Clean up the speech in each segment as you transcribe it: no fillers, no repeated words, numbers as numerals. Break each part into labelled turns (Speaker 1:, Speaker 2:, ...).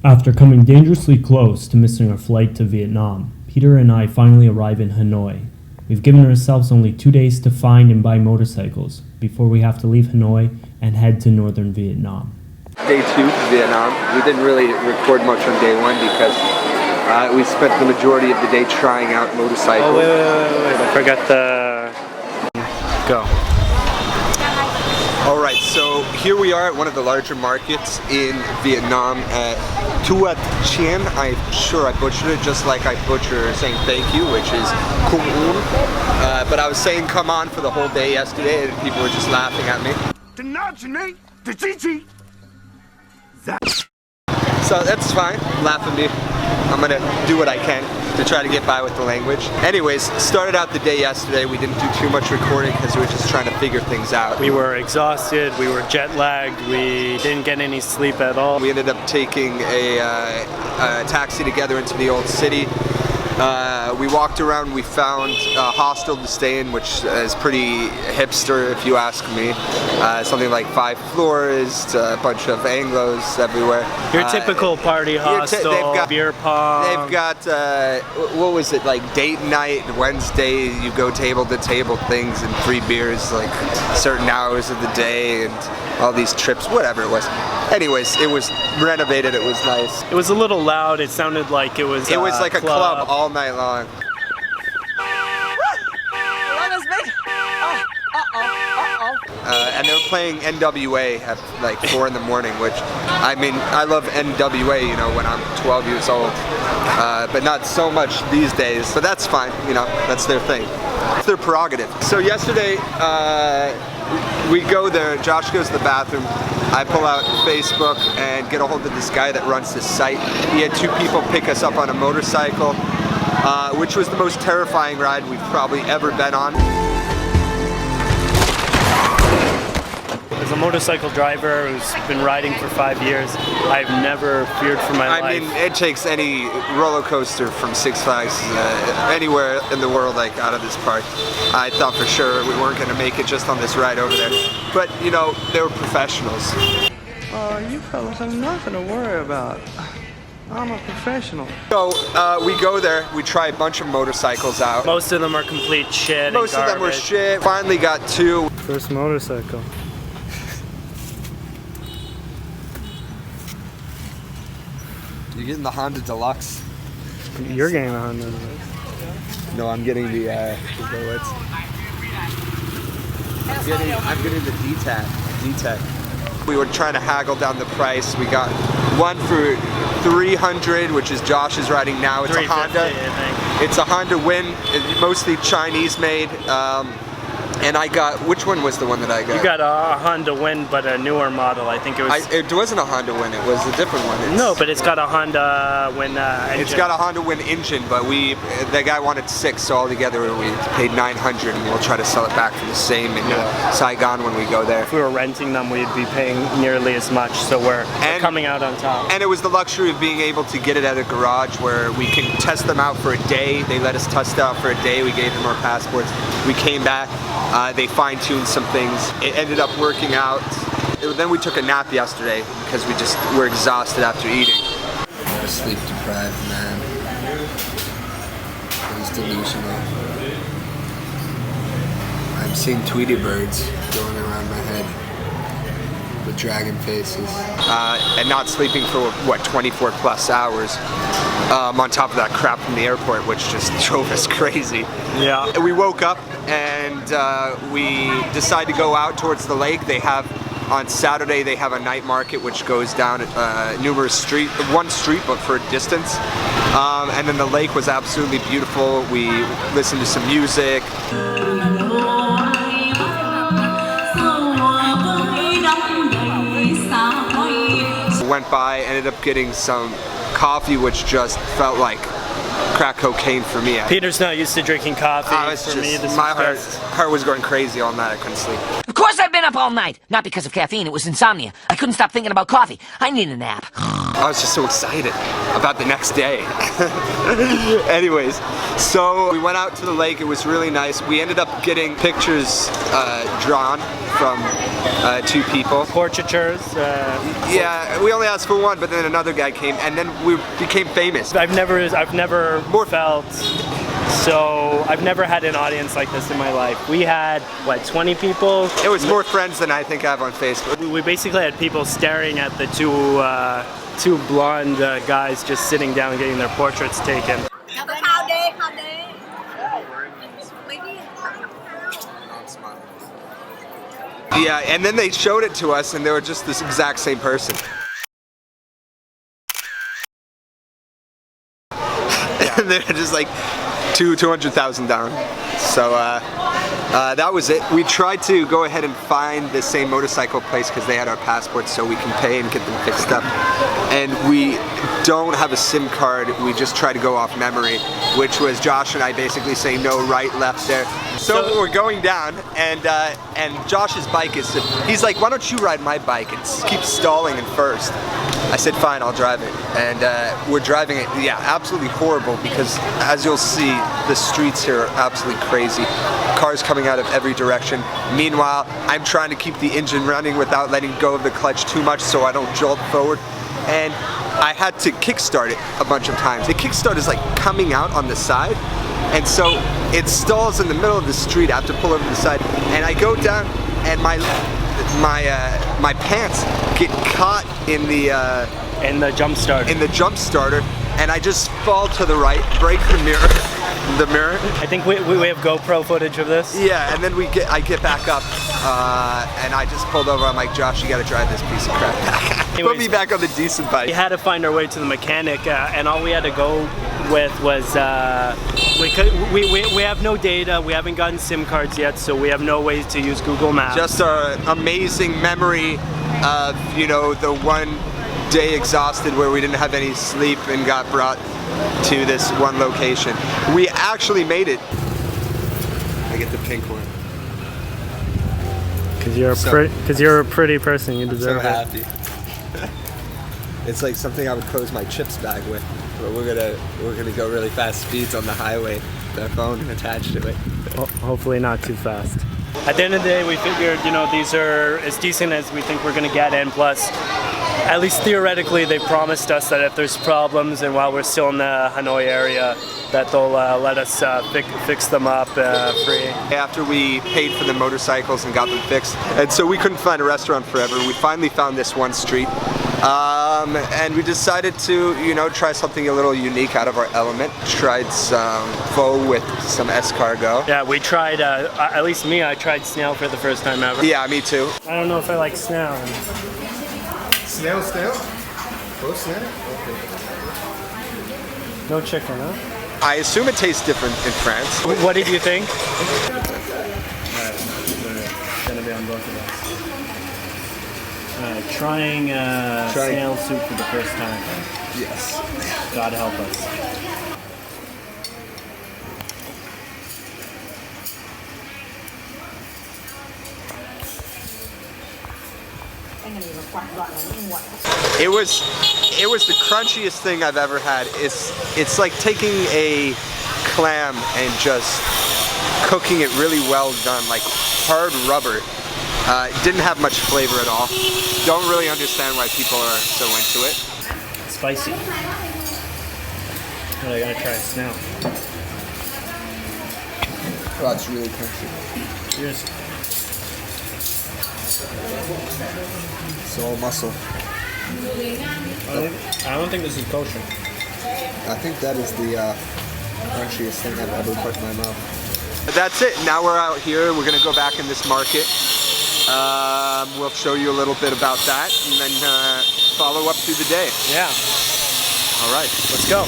Speaker 1: After coming dangerously close to missing our flight to Vietnam, Peter and I finally arrive in Hanoi. We've given ourselves only 2 days to find and buy motorcycles before we have to leave Hanoi and head to northern Vietnam.
Speaker 2: Day 2, Vietnam. We didn't really record much on day 1 because we spent the majority of the day trying out motorcycles.
Speaker 1: Oh, wait. I forgot the... Go.
Speaker 2: Alright, so here we are at one of the larger markets in Vietnam at Tuat Chien. I'm sure I butchered it, just like I butcher saying thank you, which is Kung Un. But I was saying come on for the whole day yesterday and people were just laughing at me. So that's fine, laugh at me. I'm gonna do what I can to try to get by with the language. Anyways, started out the day yesterday. We didn't do too much recording because we were just trying to figure things out.
Speaker 1: We were exhausted, we were jet lagged, we didn't get any sleep at all.
Speaker 2: We ended up taking a taxi together into the old city. We walked around, we found a hostel to stay in, which is pretty hipster if you ask me. Something like 5 floors, a bunch of Anglos everywhere.
Speaker 1: Your typical party hostel,
Speaker 2: they've got
Speaker 1: beer pong.
Speaker 2: They've got, what was it, like date night, Wednesday, you go table to table things and free beers like certain hours of the day and all these trips, whatever it was. Anyways, it was renovated, it was nice.
Speaker 1: It was a little loud, it sounded like it was
Speaker 2: like a club all night long. And they were playing NWA at like 4 in the morning, which, I mean, I love NWA, you know, when I'm 12 years old. But not so much these days, but that's fine, you know, that's their thing. It's their prerogative. So yesterday, we go there, Josh goes to the bathroom, I pull out Facebook and get a hold of this guy that runs this site. He had 2 people pick us up on a motorcycle, which was the most terrifying ride we've probably ever been on.
Speaker 1: As a motorcycle driver who's been riding for 5 years, I've never feared for my life.
Speaker 2: I mean, it takes any roller coaster from Six Flags anywhere in the world, like out of this park. I thought for sure we weren't going to make it just on this ride over there. But, you know, they were professionals.
Speaker 3: You fellas have nothing to worry about. I'm a professional.
Speaker 2: So, we go there, we try a bunch of motorcycles out.
Speaker 1: Most of them are complete shit.
Speaker 2: Most of them were shit. Finally got 2.
Speaker 1: First motorcycle.
Speaker 2: You're getting the Honda Deluxe.
Speaker 1: You're getting the Honda Deluxe.
Speaker 2: No, I'm getting the Deluxe. I'm getting the D-Tech. We were trying to haggle down the price. We got one for $300, which is Josh's riding now. It's a Honda.
Speaker 1: I think.
Speaker 2: It's a Honda Win, mostly Chinese made. And I got, which one was the one that I got?
Speaker 1: You got a Honda Win, but a newer model. I think it was.
Speaker 2: It wasn't a Honda Win. It was a different one.
Speaker 1: No, but it's got a Honda Win engine.
Speaker 2: It's got a Honda Win engine, but the guy wanted 6, so altogether we paid $900, and we'll try to sell it back for the same in Saigon when we go there.
Speaker 1: If we were renting them, we'd be paying nearly as much, so we're coming out on top.
Speaker 2: And it was the luxury of being able to get it at a garage where we can test them out for a day. They let us test it out for a day. We gave them our passports. We came back. They fine-tuned some things. It ended up working out. Then we took a nap yesterday because we just were exhausted after eating. Sleep deprived, man. It was delusional. I'm seeing Tweety Birds going around my head with dragon faces. And not sleeping for, what, 24 plus hours. On top of that crap from the airport, which just drove us crazy.
Speaker 1: Yeah.
Speaker 2: We woke up and we decided to go out towards the lake. They have, on Saturday, they have a night market which goes down one street, but for a distance. And then the lake was absolutely beautiful. We listened to some music. Went by, ended up getting some coffee, which just felt like crack cocaine for me.
Speaker 1: Peter's not used to drinking coffee.
Speaker 2: My heart was going crazy all night. I couldn't sleep.
Speaker 4: Of course I've been up all night. Not because of caffeine, it was insomnia. I couldn't stop thinking about coffee. I need a nap.
Speaker 2: I was just so excited about the next day. Anyways, so we went out to the lake. It was really nice. We ended up getting pictures drawn from 2 people.
Speaker 4: Portraitures.
Speaker 2: Yeah, we only asked for 1, but then another guy came, and then we became famous.
Speaker 4: I've never I've never had an audience like this in my life. We had, what, 20 people?
Speaker 2: It was more friends than I think I have on Facebook.
Speaker 4: We basically had people staring at the two blonde guys just sitting down getting their portraits taken.
Speaker 2: Yeah, and then they showed it to us, and they were just this exact same person. And they're just like 200,000 down. So that was it. We tried to go ahead and find the same motorcycle place because they had our passports, so we can pay and get them fixed up. And we don't have a SIM card. We just try to go off memory, which was Josh and I basically saying no, right, left there. So we're going down, and Josh's bike he's like, why don't you ride my bike? It keeps stalling in first. I said, fine, I'll drive it. And we're driving it, yeah, absolutely horrible, because as you'll see, the streets here are absolutely crazy. Cars coming out of every direction. Meanwhile, I'm trying to keep the engine running without letting go of the clutch too much so I don't jolt forward. And I had to kickstart it a bunch of times. The kickstart is like coming out on the side, and so it stalls in the middle of the street. I have to pull over to the side, and I go down, and my pants get caught in the
Speaker 4: jump
Speaker 2: starter, and I just fall to the right, break the mirror.
Speaker 4: I think we have GoPro footage of this.
Speaker 2: Yeah, and then I get back up, and I just pulled over. I'm like, Josh, you gotta drive this piece of crap back. Put me back on the decent bike.
Speaker 4: We had to find our way to the mechanic, and all we had to go with was we have no data. We haven't gotten SIM cards yet, so we have no ways to use Google Maps.
Speaker 2: Just our amazing memory of, you know, the one day exhausted where we didn't have any sleep and got brought to this one location. We actually made it. I get the pink one.
Speaker 4: Because you're a pretty person, you deserve it.
Speaker 2: I'm so happy. It's like something I would close my chips bag with. But we're gonna go really fast speeds on the highway with our phone attached to it.
Speaker 4: Hopefully not too fast. At the end of the day, we figured, you know, these are as decent as we think we're gonna get, and plus, at least theoretically, they promised us that if there's problems and while we're still in the Hanoi area, that they'll let us fix them up free.
Speaker 2: After we paid for the motorcycles and got them fixed, and so we couldn't find a restaurant forever, we finally found this one street. And we decided to, you know, try something a little unique out of our element. Tried some pho with some escargot.
Speaker 4: Yeah, we tried, at least me, I tried snail for the first time ever.
Speaker 2: Yeah, me too.
Speaker 4: I don't know if I like snail.
Speaker 2: Snail? Pho snail? Okay.
Speaker 4: No chicken, huh?
Speaker 2: I assume it tastes different in France.
Speaker 4: What did you think?
Speaker 1: Gonna be on both of us. Trying snail soup for the first time.
Speaker 2: Yes.
Speaker 1: God help us.
Speaker 2: It was the crunchiest thing I've ever had. It's like taking a clam and just cooking it really well done, like hard rubber. It didn't have much flavor at all. Don't really understand why people are so into it.
Speaker 1: Spicy. But I gotta try snail.
Speaker 2: Oh, it's really crunchy.
Speaker 1: Cheers.
Speaker 2: It's all muscle.
Speaker 1: I don't think this is kosher.
Speaker 2: I think that is the crunchiest thing I've ever put in my mouth. That's it. Now we're out here. We're gonna go back in this market. We'll show you a little bit about that, and then follow up through the day.
Speaker 4: Yeah.
Speaker 2: All right,
Speaker 4: Let's go.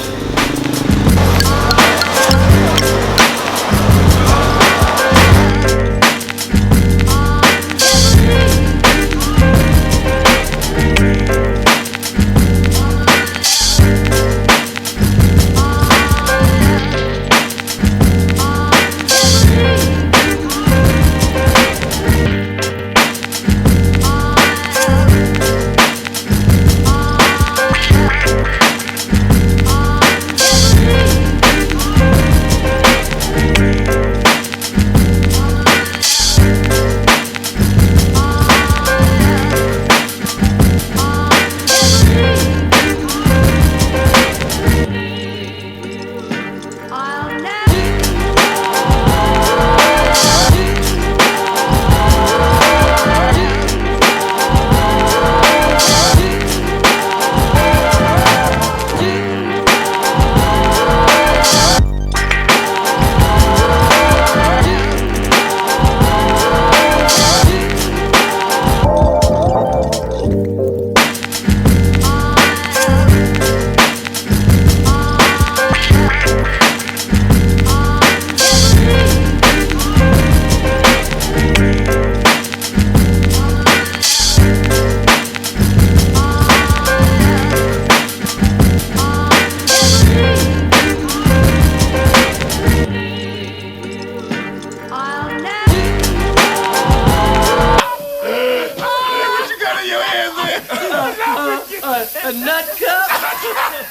Speaker 5: A nut cup?